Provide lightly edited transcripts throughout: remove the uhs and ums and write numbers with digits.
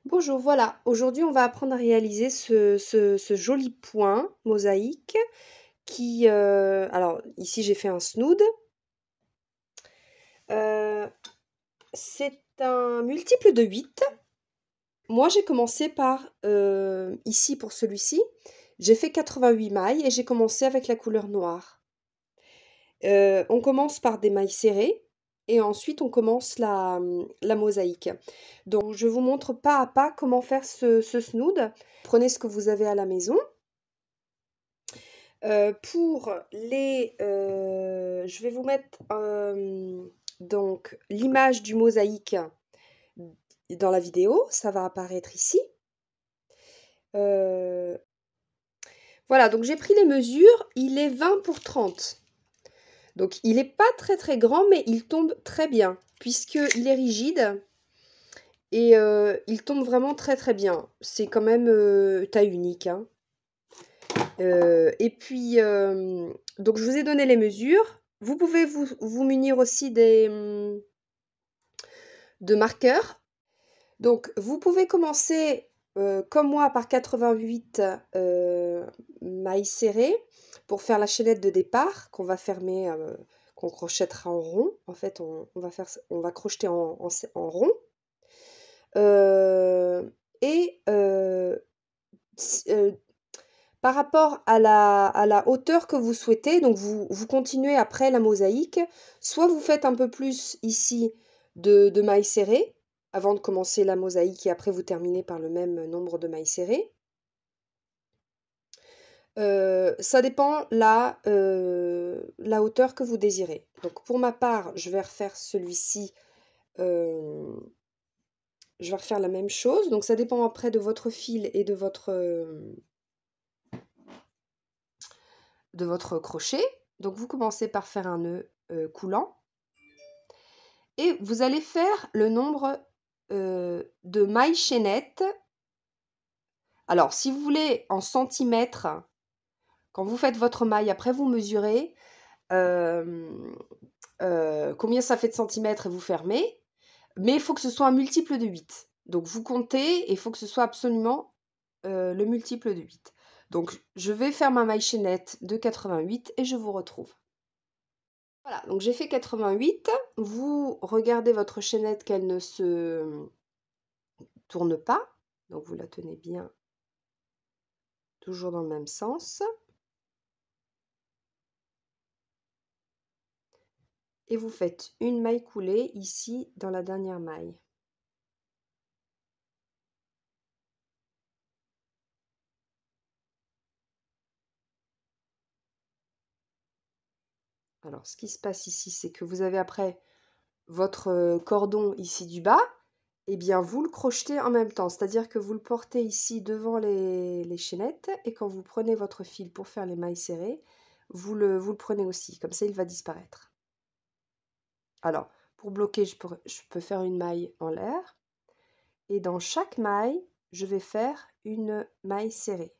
Bonjour, voilà, aujourd'hui on va apprendre à réaliser ce joli point mosaïque qui, alors ici j'ai fait un snood. Euh, c'est un multiple de 8. Moi j'ai commencé par, ici pour celui-ci, j'ai fait 88 mailles et j'ai commencé avec la couleur noire. On commence par des mailles serrées et ensuite on commence la mosaïque. Donc je vous montre pas à pas comment faire ce snood. Prenez ce que vous avez à la maison. Je vais vous mettre donc l'image du mosaïque dans la vidéo, ça va apparaître ici. Euh, voilà, donc j'ai pris les mesures, il est 20 pour 30. Donc il n'est pas très très grand, mais il tombe très bien, puisqu'il est rigide et il tombe vraiment très très bien. C'est quand même taille unique, hein. Et puis, donc je vous ai donné les mesures. Vous pouvez vous munir aussi de marqueurs. Donc, vous pouvez commencer, comme moi, par 88 mailles serrées pour faire la chaînette de départ qu'on va fermer, qu'on crochettera en rond. En fait, on va crocheter en rond. Et par rapport à la hauteur que vous souhaitez, donc vous continuez après la mosaïque, soit vous faites un peu plus ici de mailles serrées, avant de commencer la mosaïque et après vous terminez par le même nombre de mailles serrées. Ça dépend la hauteur que vous désirez. Donc pour ma part, je vais refaire celui-ci, je vais refaire la même chose. Donc ça dépend après de votre fil et de votre crochet. Donc vous commencez par faire un nœud coulant et vous allez faire le nombre de mailles chaînettes. Alors si vous voulez en centimètres, quand vous faites votre maille, après vous mesurez combien ça fait de centimètres et vous fermez, mais il faut que ce soit un multiple de 8. Donc vous comptez et il faut que ce soit absolument le multiple de 8. Donc je vais faire ma maille chaînette de 88 et je vous retrouve. Voilà, donc j'ai fait 88. Vous regardez votre chaînette qu'elle ne se tourne pas. Donc vous la tenez bien, toujours dans le même sens. Et vous faites une maille coulée ici dans la dernière maille. Alors ce qui se passe ici, c'est que vous avez après votre cordon ici du bas, et bien vous le crochetez en même temps, c'est-à-dire que vous le portez ici devant les chaînettes et quand vous prenez votre fil pour faire les mailles serrées, vous le prenez aussi, comme ça il va disparaître. Alors, pour bloquer, je peux faire une maille en l'air et dans chaque maille, je vais faire une maille serrée.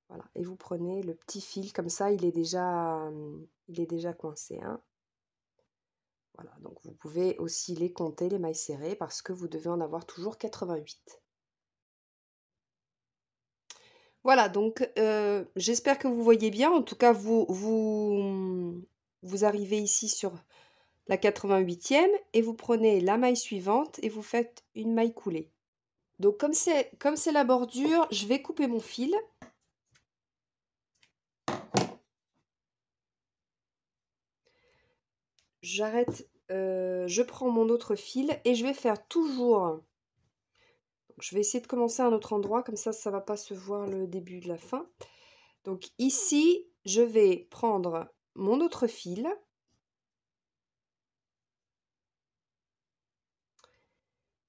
Voilà, et vous prenez le petit fil comme ça, il est déjà coincé, hein. Voilà, donc vous pouvez aussi les compter, les mailles serrées, parce que vous devez en avoir toujours 88. Voilà, donc j'espère que vous voyez bien. En tout cas, vous arrivez ici sur la 88e et vous prenez la maille suivante et vous faites une maille coulée. Donc comme c'est la bordure, je vais couper mon fil. J'arrête, je prends mon autre fil et je vais faire toujours. Donc, je vais essayer de commencer à un autre endroit, comme ça ne va pas se voir le début de la fin. Donc ici, je vais prendre mon autre fil.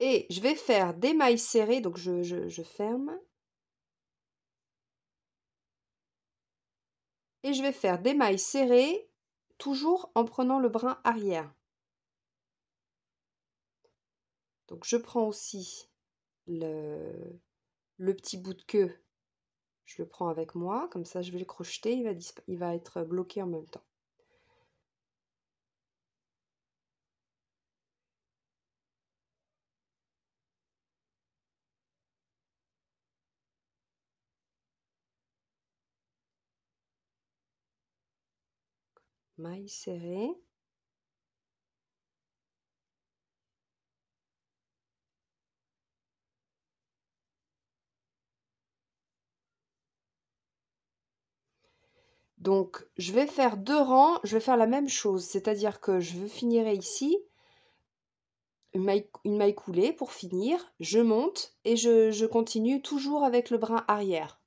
Et je vais faire des mailles serrées, donc je ferme. Et je vais faire des mailles serrées, toujours en prenant le brin arrière. Donc je prends aussi le petit bout de queue, je le prends avec moi, comme ça je vais le crocheter, il va être bloqué en même temps. maille serrée. Donc, je vais faire 2 rangs, je vais faire la même chose, c'est-à-dire que je finirai ici, une maille coulée pour finir, je monte et je continue toujours avec le brin arrière.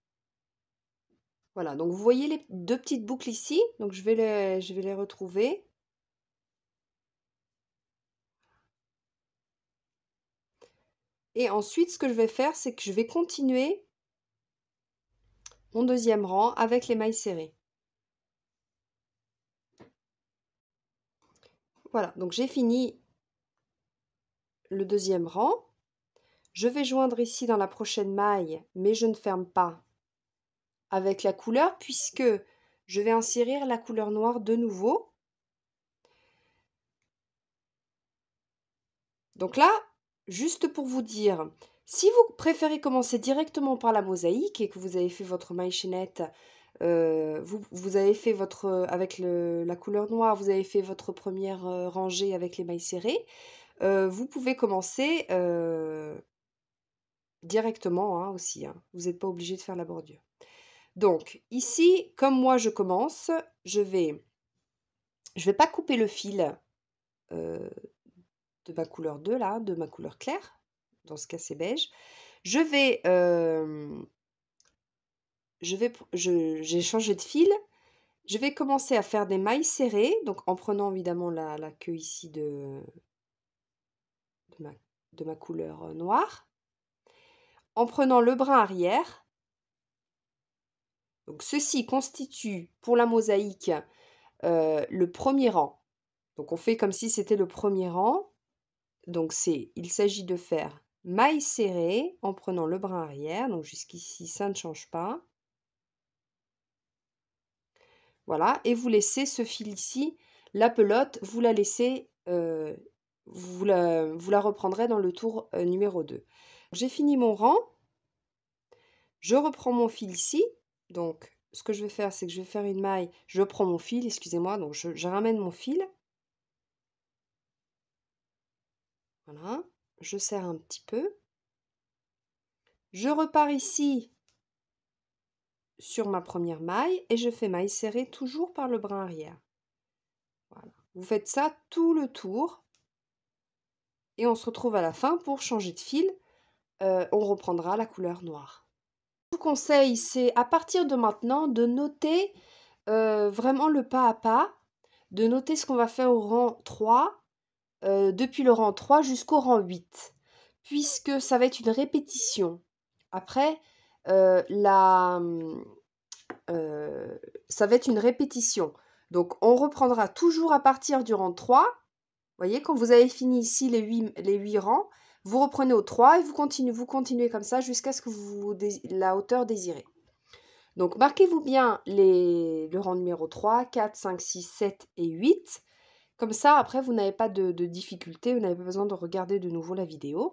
Voilà, donc vous voyez les 2 petites boucles ici, donc je vais les retrouver. Et ensuite, ce que je vais faire, c'est que je vais continuer mon deuxième rang avec les mailles serrées. Voilà, donc j'ai fini le deuxième rang. Je vais joindre ici dans la prochaine maille, mais je ne ferme pas avec la couleur puisque je vais insérer la couleur noire de nouveau. Donc là, juste pour vous dire, si vous préférez commencer directement par la mosaïque et que vous avez fait votre maille chaînette, vous avez fait votre, avec la couleur noire, vous avez fait votre première rangée avec les mailles serrées, vous pouvez commencer directement hein, aussi. Hein. Vous n'êtes pas obligé de faire la bordure. Donc ici, comme moi je commence, je vais pas couper le fil de ma couleur 2 là, de ma couleur claire, dans ce cas c'est beige. J'ai changé de fil. Je vais commencer à faire des mailles serrées, donc en prenant évidemment la queue ici de ma couleur noire, en prenant le brin arrière. Donc ceci constitue pour la mosaïque le premier rang. Donc on fait comme si c'était le premier rang. Donc il s'agit de faire maille serrée en prenant le brin arrière. Donc jusqu'ici, ça ne change pas. Voilà, et vous laissez ce fil ici, la pelote, vous la laissez, vous la reprendrez dans le tour numéro 2. J'ai fini mon rang, je reprends mon fil ici, donc ce que je vais faire, c'est que je vais faire une maille, je prends mon fil, excusez-moi, donc je ramène mon fil. Voilà, je serre un petit peu. Je repars ici sur ma première maille et je fais maille serrée toujours par le brin arrière. Voilà. Vous faites ça tout le tour et on se retrouve à la fin pour changer de fil. On reprendra la couleur noire. Je vous conseille, c'est à partir de maintenant de noter vraiment le pas à pas, de noter ce qu'on va faire au rang 3, depuis le rang 3 jusqu'au rang 8, puisque ça va être une répétition. Après, ça va être une répétition. Donc, on reprendra toujours à partir du rang 3. Vous voyez, quand vous avez fini ici les 8 rangs, vous reprenez au 3 et vous continuez comme ça jusqu'à ce que la hauteur désirée. Donc, marquez-vous bien le rang numéro 3, 4, 5, 6, 7 et 8. Comme ça, après, vous n'avez pas de difficulté, vous n'avez pas besoin de regarder de nouveau la vidéo.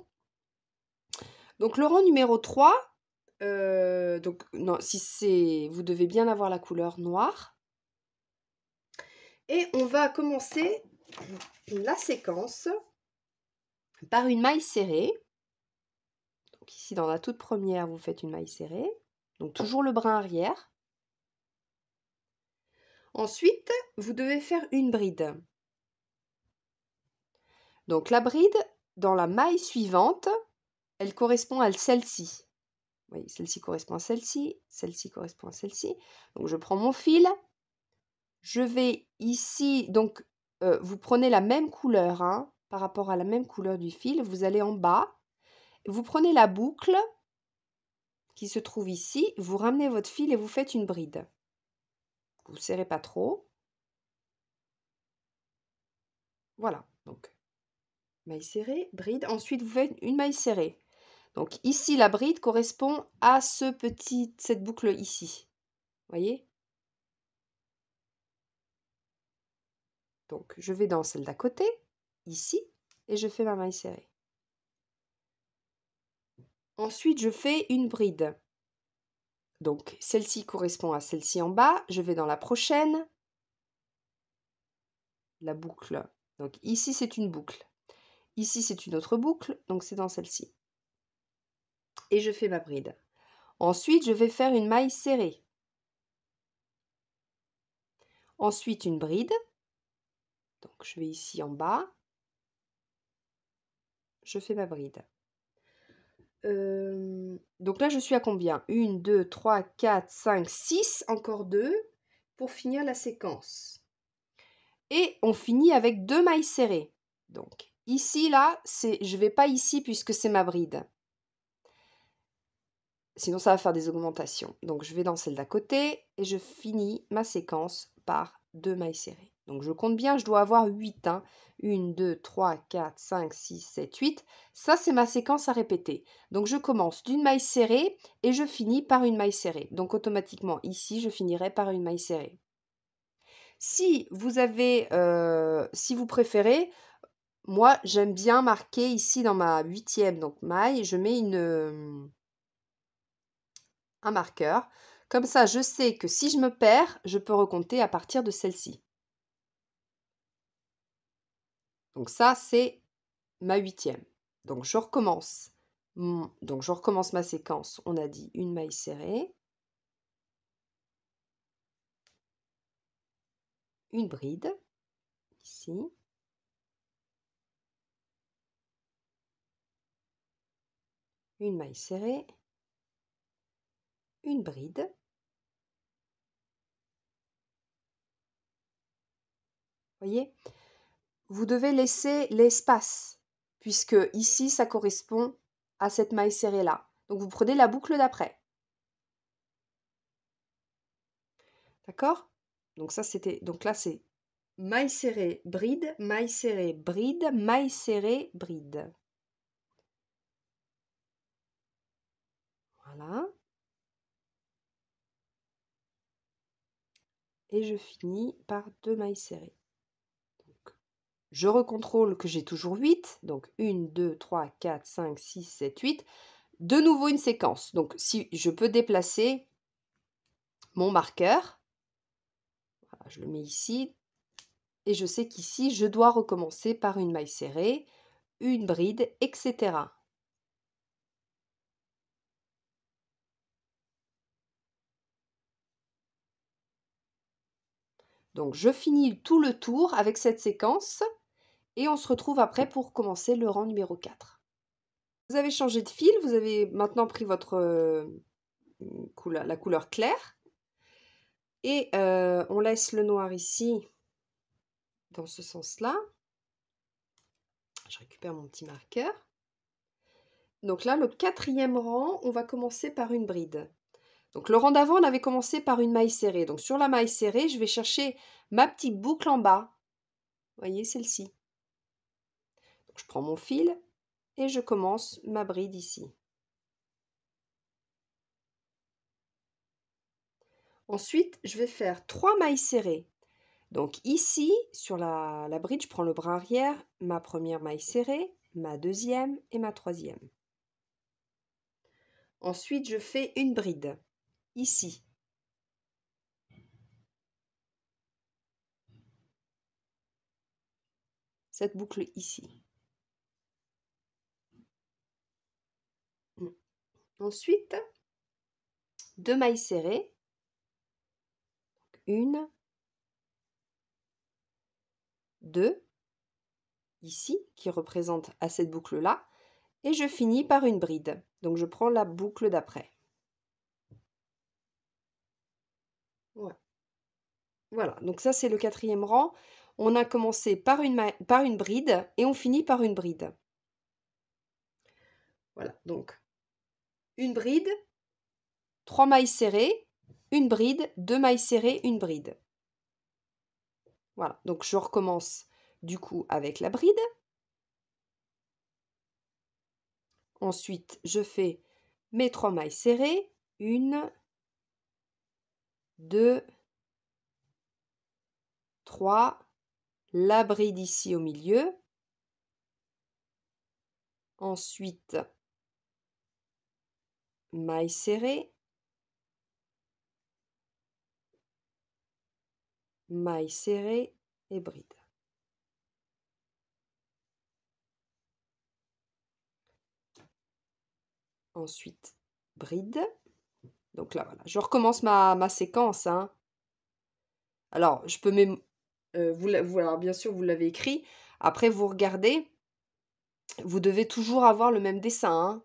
Donc, le rang numéro 3, donc, non, vous devez bien avoir la couleur noire. Et on va commencer la séquence par une maille serrée. Donc ici, dans la toute première, vous faites une maille serrée. Donc toujours le brin arrière. Ensuite, vous devez faire une bride. Donc la bride, dans la maille suivante, elle correspond à celle-ci. Oui, celle-ci correspond à celle-ci correspond à celle-ci. Donc je prends mon fil. Je vais ici, donc vous prenez la même couleur, hein, par rapport à la même couleur du fil. Vous allez en bas. Vous prenez la boucle qui se trouve ici, vous ramenez votre fil et vous faites une bride. Vous ne serrez pas trop. Voilà, donc maille serrée, bride. Ensuite, vous faites une maille serrée. Donc ici, la bride correspond à cette boucle ici. Voyez? Donc, je vais dans celle d'à côté, ici, et je fais ma maille serrée. Ensuite, je fais une bride. Donc, celle-ci correspond à celle-ci en bas. Je vais dans la prochaine. la boucle. Donc ici, c'est une boucle. Ici, c'est une autre boucle, donc c'est dans celle-ci. Et je fais ma bride. Ensuite, je vais faire une maille serrée. Ensuite, une bride. Donc, je vais ici en bas. Je fais ma bride. Donc là, je suis à combien? 1, 2, 3, 4, 5, 6. Encore 2 pour finir la séquence. Et on finit avec 2 mailles serrées. Donc, ici, là, je ne vais pas ici puisque c'est ma bride. Sinon, ça va faire des augmentations. Donc, je vais dans celle d'à côté et je finis ma séquence par 2 mailles serrées. Donc, je compte bien, je dois avoir 8. 1, 2, 3, 4, 5, 6, 7, 8. Ça, c'est ma séquence à répéter. Donc, je commence d'une maille serrée et je finis par une maille serrée. Donc, automatiquement, ici, je finirai par une maille serrée. Si vous préférez, moi, j'aime bien marquer ici dans ma 8e donc maille, je mets un marqueur. Comme ça, je sais que si je me perds, je peux recompter à partir de celle-ci. Donc ça, c'est ma 8e. Donc je recommence. Donc je recommence ma séquence. On a dit une maille serrée, une bride, ici, une maille serrée, une bride, voyez, vous devez laisser l'espace, puisque ici, ça correspond à cette maille serrée-là. Donc, vous prenez la boucle d'après. D'accord? Donc, donc là, c'est maille serrée, bride, maille serrée, bride, maille serrée, bride. Voilà. Et je finis par 2 mailles serrées. Donc, je recontrôle que j'ai toujours 8. Donc 1, 2, 3, 4, 5, 6, 7, 8. De nouveau une séquence. Donc si je peux déplacer mon marqueur, voilà, je le mets ici. Et je sais qu'ici, je dois recommencer par une maille serrée, une bride, etc. Donc je finis tout le tour avec cette séquence et on se retrouve après pour commencer le rang numéro 4. Vous avez changé de fil, vous avez maintenant pris votre la couleur claire et on laisse le noir ici dans ce sens-là. Je récupère mon petit marqueur. Donc là, le 4e rang, on va commencer par une bride. Donc le rang d'avant, on avait commencé par une maille serrée. Donc sur la maille serrée, je vais chercher ma petite boucle en bas. Vous voyez, celle-ci. Donc je prends mon fil et je commence ma bride ici. Ensuite, je vais faire 3 mailles serrées. Donc ici, sur la bride, je prends le bras arrière, ma première maille serrée, ma deuxième et ma troisième. Ensuite, je fais une bride, ici. Cette boucle ici. Ensuite, 2 mailles serrées. Une, 2, ici, qui représente à cette boucle-là. Et je finis par une bride. Donc, je prends la boucle d'après. Ouais. Voilà, donc ça, c'est le 4e rang. On a commencé par une bride et on finit par une bride. Voilà, donc une bride, 3 mailles serrées, une bride, 2 mailles serrées, une bride. Voilà, donc je recommence du coup avec la bride. Ensuite, je fais mes 3 mailles serrées, 1, 2, 3, la bride ici au milieu. Ensuite, maille serrée, maille serrée et bride. ensuite bride. Donc là, voilà, je recommence ma séquence, hein. Alors, je peux même, alors bien sûr, vous l'avez écrit. Après, vous regardez, vous devez toujours avoir le même dessin, hein.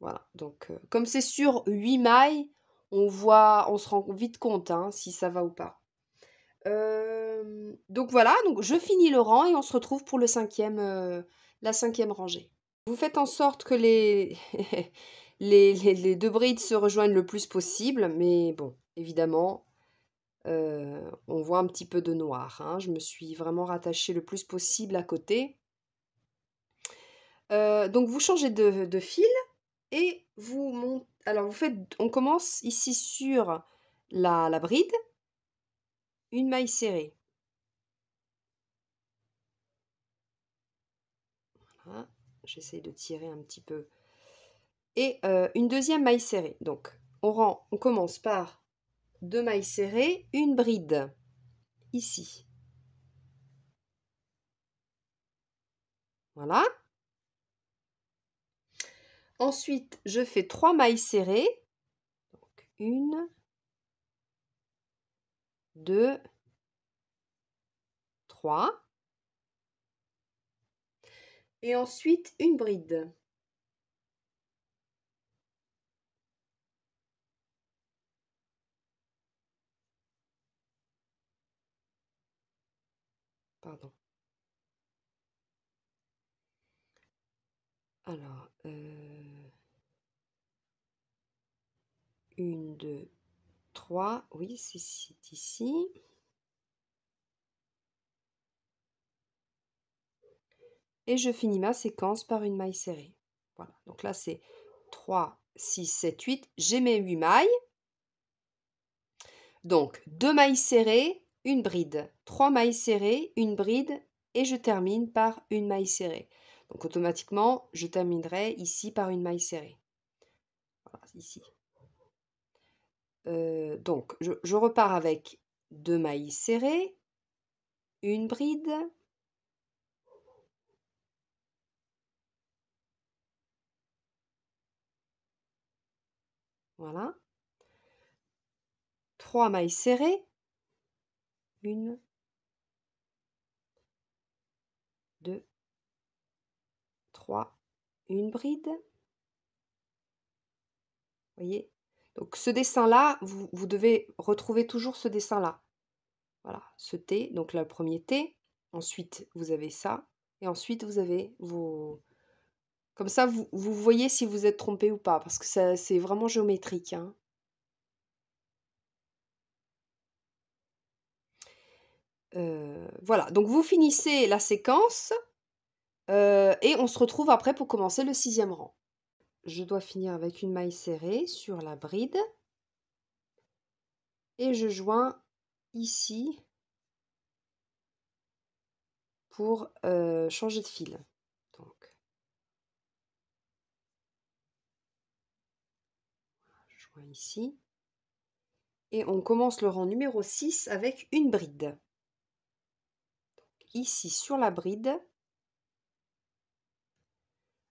Voilà, donc comme c'est sur 8 mailles, on se rend vite compte, hein, si ça va ou pas. Donc voilà, donc je finis le rang et on se retrouve pour la 5e rangée. Vous faites en sorte que les, les 2 brides se rejoignent le plus possible, mais bon, évidemment, on voit un petit peu de noir, hein. Je me suis vraiment rattachée le plus possible à côté. Donc vous changez de fil et vous montez. Alors on commence ici sur la bride, une maille serrée. Voilà, j'essaye de tirer un petit peu. Et une deuxième maille serrée. Donc on commence par 2 mailles serrées, une bride ici. Voilà. Ensuite, je fais 3 mailles serrées. Donc 1, 2, 3. Et ensuite, une bride. Pardon. Alors, 1, 2, 3. Oui, c'est ici. Et je finis ma séquence par une maille serrée. Voilà, donc là c'est 3, 6, 7, 8. J'ai mes 8 mailles. Donc 2 mailles serrées, une bride. 3 mailles serrées, une bride. Et je termine par une maille serrée. Donc automatiquement, je terminerai ici par une maille serrée. Voilà, ici. Donc je repars avec 2 mailles serrées, une bride. Voilà. 3 mailles serrées. 1, 2, 3, une bride. Voyez? Donc ce dessin-là, vous devez retrouver toujours ce dessin-là. Voilà, ce T, donc là, le premier T. Ensuite, vous avez ça. Et ensuite, vous avez vos... Comme ça, vous voyez si vous êtes trompé ou pas, parce que c'est vraiment géométrique, hein. Voilà, donc vous finissez la séquence et on se retrouve après pour commencer le 6e rang. Je dois finir avec une maille serrée sur la bride et je joins ici pour changer de fil. Donc, je joins ici et on commence le rang numéro 6 avec une bride. Donc, ici sur la bride.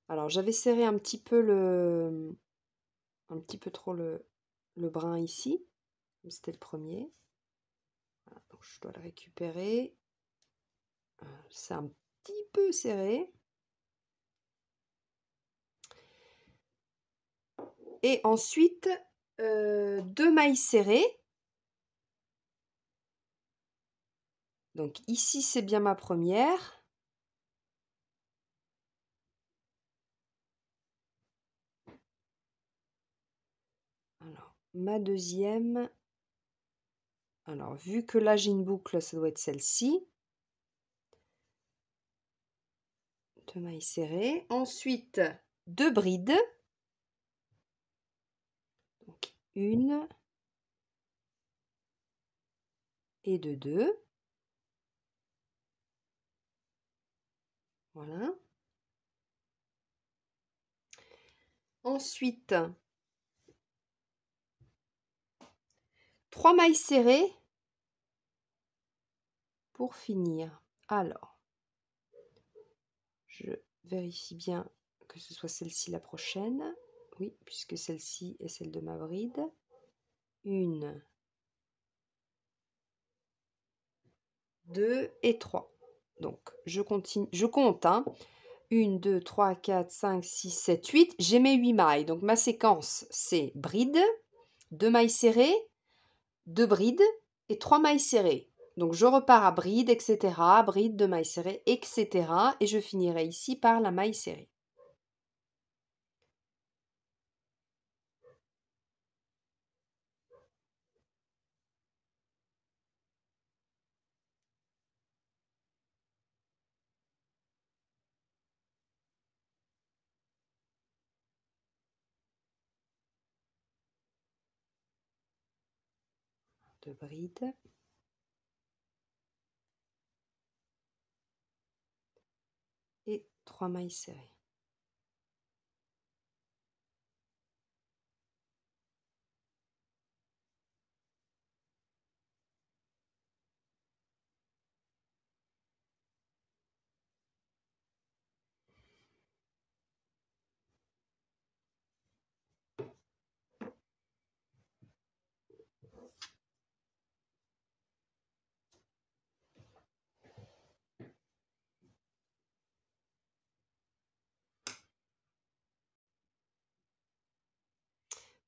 Alors j'avais serré un petit peu trop le brin ici, c'était le premier. Voilà, donc je dois le récupérer. C'est un petit peu serré. Et ensuite, 2 mailles serrées. Donc ici, c'est bien ma première. Alors, ma deuxième. Alors, vu que là, j'ai une boucle, ça doit être celle-ci. 2 mailles serrées. Ensuite, 2 brides. Donc, 1 et 2, 2. Voilà. Ensuite, 3 mailles serrées pour finir. Alors, je vérifie bien que ce soit celle-ci la prochaine. Oui, puisque celle-ci est celle de ma bride. 1, 2 et 3. Donc, je continue, je compte. 1, 2, 3, 4, 5, 6, 7, 8. J'ai mes 8 mailles. Donc, ma séquence, c'est bride, 2 mailles serrées, 2 brides et 3 mailles serrées. Donc, je repars à bride, etc. Bride, 2 mailles serrées, etc. Et je finirai ici par la maille serrée. De bride. Et 3 mailles serrées.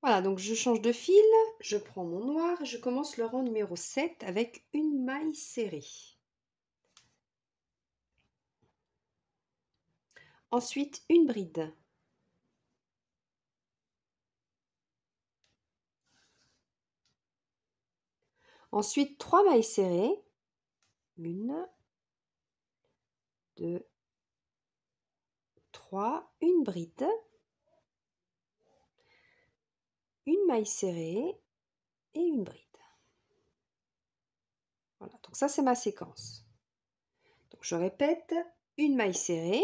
Voilà, donc je change de fil, je prends mon noir et je commence le rang numéro 7 avec une maille serrée. Ensuite, une bride. Ensuite, 3 mailles serrées. 1, 2, 3, une bride. Une maille serrée et une bride. Voilà, donc ça c'est ma séquence. Donc je répète, une maille serrée,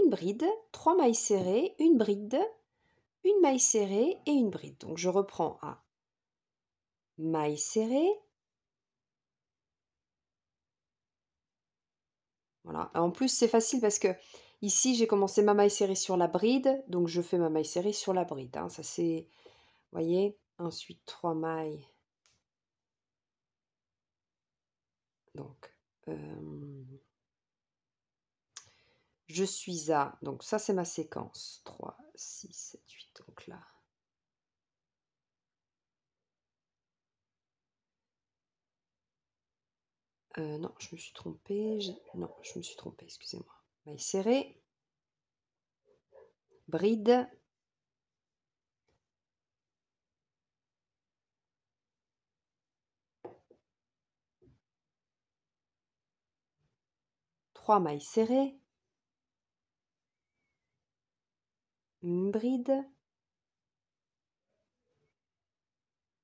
une bride, 3 mailles serrées, une bride, une maille serrée et une bride. Donc je reprends à maille serrée. Voilà. En plus c'est facile parce que ici j'ai commencé ma maille serrée sur la bride, donc je fais ma maille serrée sur la bride. Ça c'est, vous voyez, ensuite 3 mailles. Donc je suis à, donc ça c'est ma séquence, 3, 6, 7, 8, donc là. Non, je me suis trompée, non, je me suis trompée, excusez-moi. Maille serrée, bride, trois mailles serrées, une bride,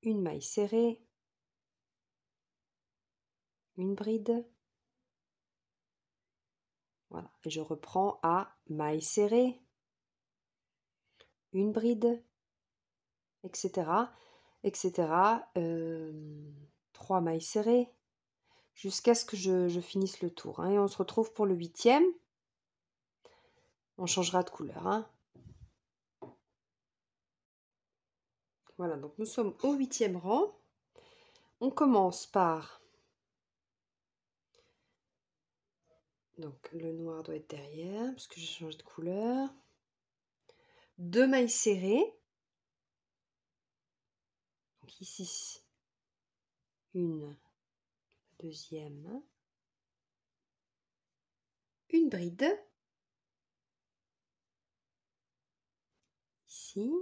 une maille serrée, une bride. Voilà, et je reprends à maille serrée, une bride, etc., etc. 3 mailles serrées, jusqu'à ce que je finisse le tour. Et on se retrouve pour le 8e. On changera de couleur. Voilà, donc nous sommes au 8e rang. On commence par... Donc le noir doit être derrière, parce que j'ai changé de couleur. 2 mailles serrées. Donc ici, une, deuxième. Une bride. Ici.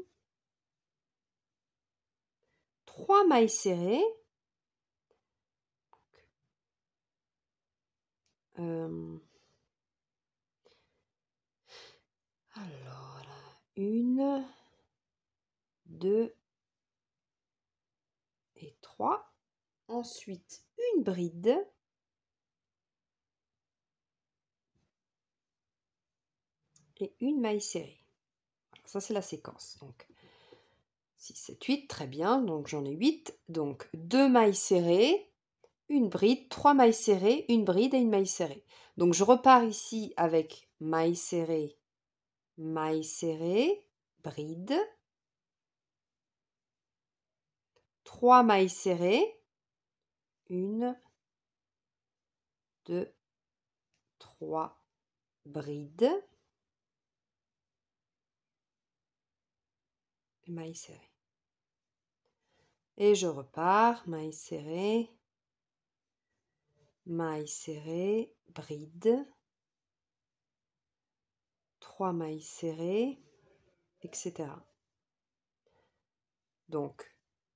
3 mailles serrées. Alors, une, 2 et 3. Ensuite, une bride. Et une maille serrée. Voilà, ça, c'est la séquence. Donc, 6, 7, 8, très bien. Donc, j'en ai 8. Donc, 2 mailles serrées, une bride, 3 mailles serrées, une bride et une maille serrée. Donc, je repars ici avec maille serrée, maille serrée, bride, 3 mailles serrées, 1, 2, 3 brides, et maille serrée. Et je repars, maille serrée, bride, 3 mailles serrées, etc. Donc,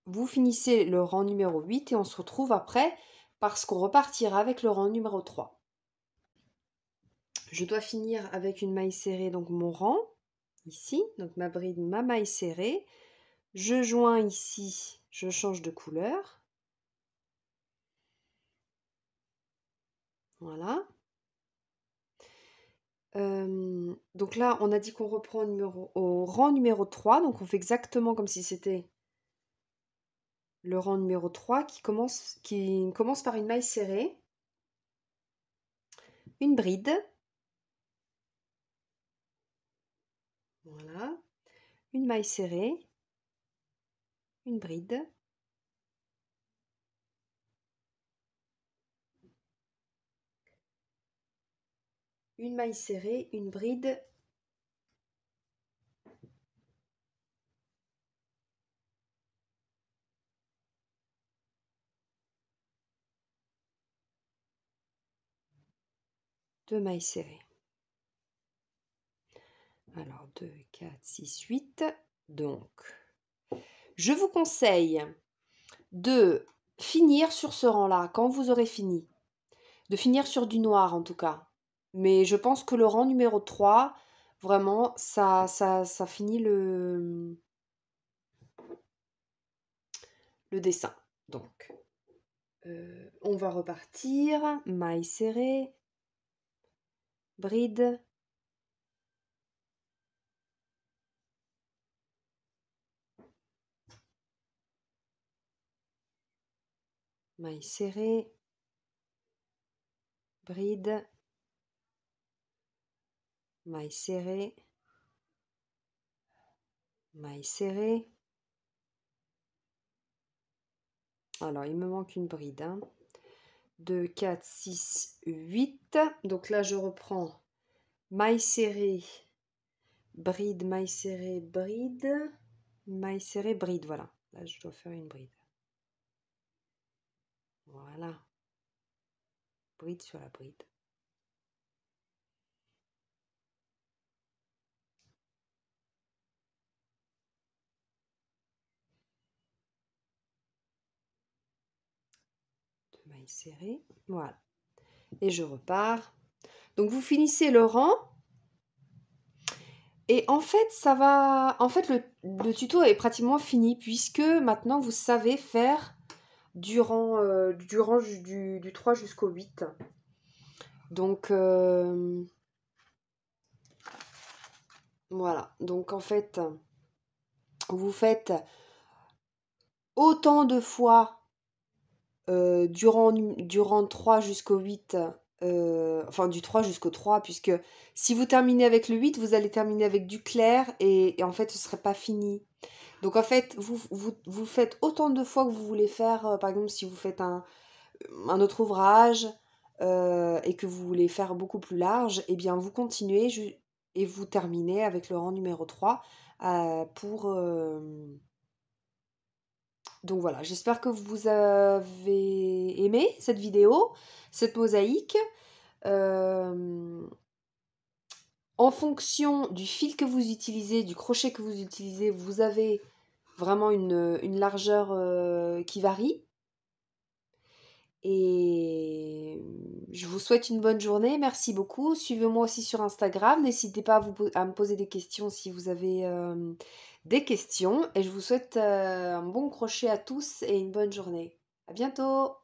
vous finissez le rang numéro 8 et on se retrouve après parce qu'on repartira avec le rang numéro 3. Je dois finir avec une maille serrée, donc mon rang, ici, donc ma bride, ma maille serrée. Je joins ici, je change de couleur. Voilà. Donc là, on a dit qu'on reprend au rang numéro 3, donc on fait exactement comme si c'était le rang numéro 3 qui commence par une maille serrée, une bride, voilà, une maille serrée, une bride, une maille serrée, une bride, deux mailles serrées. Alors 2, 4, 6, 8. Donc, je vous conseille de finir sur ce rang-là, quand vous aurez fini. De finir sur du noir en tout cas. Mais je pense que le rang numéro 3, vraiment, ça finit le dessin. Donc, on va repartir. Maille serrée, bride, maille serrée, bride, maille serrée, maille serrée. Alors, il me manque une bride. 2, 4, 6, 8. Donc là, je reprends maille serrée, bride, maille serrée, bride, maille serrée, bride. Voilà. Là, je dois faire une bride. Voilà. Bride sur la bride. Deux mailles serrées. Voilà. Et je repars. Donc, vous finissez le rang. Et en fait, ça va... En fait, le tuto est pratiquement fini puisque maintenant, vous savez faire du 3 jusqu'au 8. Donc, voilà. Donc, en fait, vous faites autant de fois durant 3 jusqu'au 8, enfin du 3 jusqu'au 3, puisque si vous terminez avec le 8, vous allez terminer avec du clair et en fait, ce ne serait pas fini. Donc, en fait, vous faites autant de fois que vous voulez faire. Par exemple, si vous faites un autre ouvrage et que vous voulez faire beaucoup plus large, eh bien, vous continuez et vous terminez avec le rang numéro 3 pour... Donc voilà, j'espère que vous avez aimé cette vidéo, cette mosaïque. En fonction du fil que vous utilisez, du crochet que vous utilisez, vous avez vraiment une largeur qui varie. Et je vous souhaite une bonne journée. Merci beaucoup. Suivez-moi aussi sur Instagram. N'hésitez pas à me poser des questions si vous avez des questions. Et je vous souhaite un bon crochet à tous et une bonne journée. À bientôt!